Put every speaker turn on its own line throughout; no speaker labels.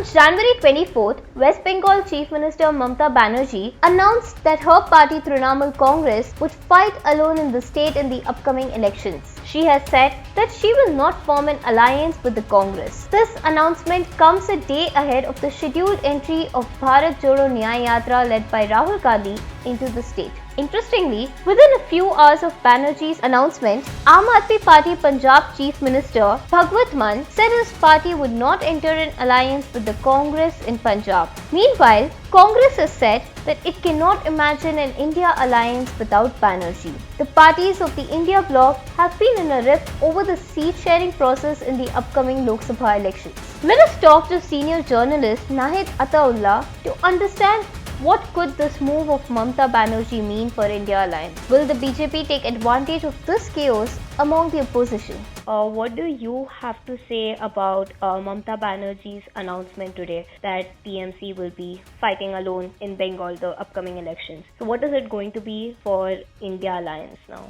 On January 24th, West Bengal Chief Minister MamataBanerjee announced that her party Trinamool Congress would fight alone in the state in the upcoming elections. She has said that she will not form an alliance with the Congress. This announcement comes a day ahead of the scheduled entry of Bharat Jodo Nyaya Yatra led by Rahul Gandhi into the state. Interestingly, within a few hours of Banerjee's announcement, Aam Aadmi Party Punjab Chief Minister Bhagwat Mann said his party would not enter an alliance with the Congress in Punjab. Meanwhile, Congress has said that it cannot imagine an India alliance without Banerjee. The parties of the India bloc have been in a rift over the seat sharing process in the upcoming Lok Sabha elections. Let us talk to senior journalist Nahid Ataullah to understand what could this move of Mamata Banerjee mean for India Alliance. Will the BJP take advantage of this chaos among the opposition? What do you have to say about Mamata Banerjee's announcement today that TMC will be fighting alone in Bengal the upcoming elections? So what is it going to be for India Alliance now?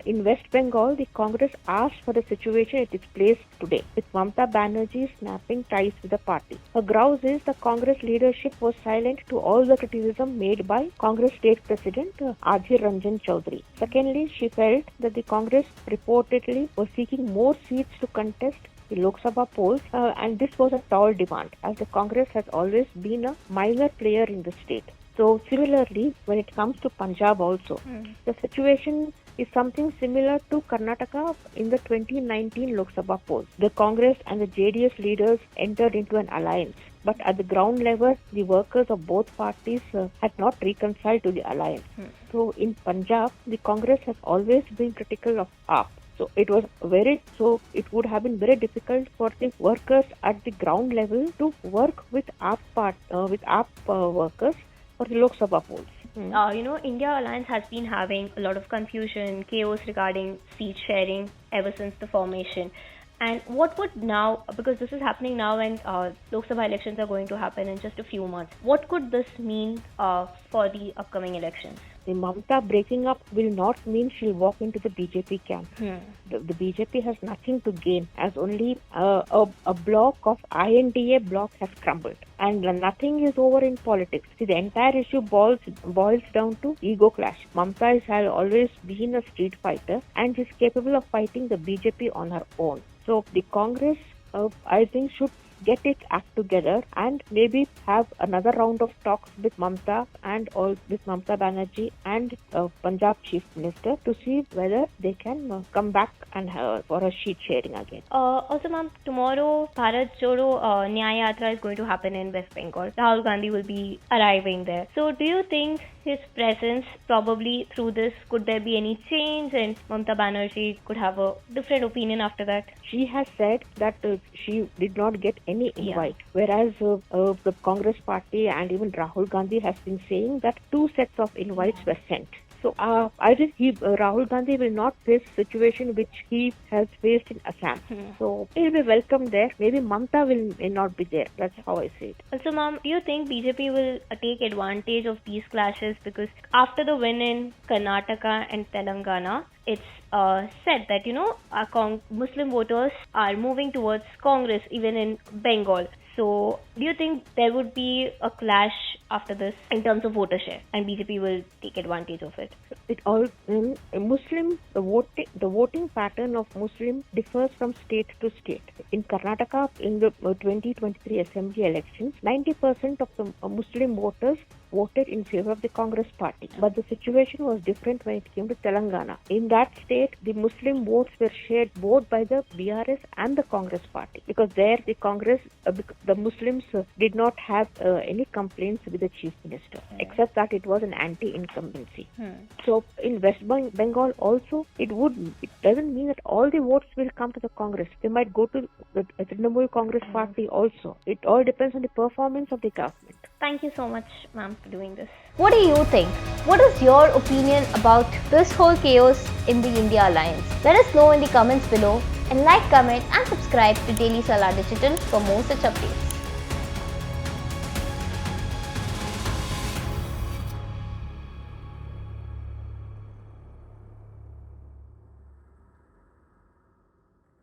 In West Bengal, the Congress asked for the situation at its place today, with Mamata Banerjee snapping ties with the party. Her grouse is the Congress leadership was silent to all the criticism made by Congress State President Adhir Ranjan Chaudhary. Secondly, she felt that the Congress reportedly was seeking more seats to contest the Lok Sabha polls, and this was a tall demand, as the Congress has always been a minor player in the state. So similarly, when it comes to Punjab also, the situation is something similar to Karnataka in the 2019 Lok Sabha polls. The Congress and the JDS leaders entered into an alliance, but at the ground level, the workers of both parties had not reconciled to the alliance. So in Punjab, the Congress has always been critical of AAP. So it would have been very difficult for the workers at the ground level to work with AAP workers for the Lok Sabha polls.
India Alliance has been having a lot of confusion, chaos regarding seat sharing ever since the formation. And what would now, because this is happening now and Lok Sabha elections are going to happen in just a few months, what could this mean for the upcoming elections?
The Mamata breaking up will not mean she'll walk into the BJP camp. The BJP has nothing to gain, as only a block of INDA block has crumbled. And nothing is over in politics. See, the entire issue boils down to ego clash. Mamata has always been a street fighter and is capable of fighting the BJP on her own. So the Congress, I think, should get its act together and maybe have another round of talks with Mamata and with Mamata Banerjee and Punjab Chief Minister to see whether they can come back and for a sheet sharing again.
Also, ma'am, tomorrow Bharat Jodo Nyaya Yatra is going to happen in West Bengal. Rahul Gandhi will be arriving there. So, do you think his presence probably through this, could there be any change and Mamata Banerjee could have a different opinion after that?
She has said that she did not get any invite, whereas the Congress party and even Rahul Gandhi has been saying that 2 sets of invites were sent. So I think Rahul Gandhi will not face a situation which he has faced in Assam. So he'll be welcome there. Maybe Mamata may not be there. That's how I see it.
Also, ma'am, do you think BJP will take advantage of these clashes? Because after the win in Karnataka and Telangana, it's said that, Muslim voters are moving towards Congress even in Bengal. So, do you think there would be a clash after this in terms of voter share and BJP will take advantage of it?
The voting pattern of Muslim differs from state to state. In Karnataka, in the 2023 assembly elections, 90% of the Muslim voters voted in favor of the Congress party. But the situation was different when it came to Telangana. In that state, the Muslim votes were shared both by the BRS and the Congress party, because there the Muslims did not have any complaints with the Chief Minister, except that it was an anti-incumbency. So in West Bengal also, it doesn't mean that all the votes will come to the Congress. They might go to the Trinamool Congress party also. It all depends on the performance of the government.
Thank you so much, ma'am, for doing this. What do you think? What is your opinion about this whole chaos in the India Alliance? Let us know in the comments below and like, comment and subscribe to Daily Salar Digital for more such updates.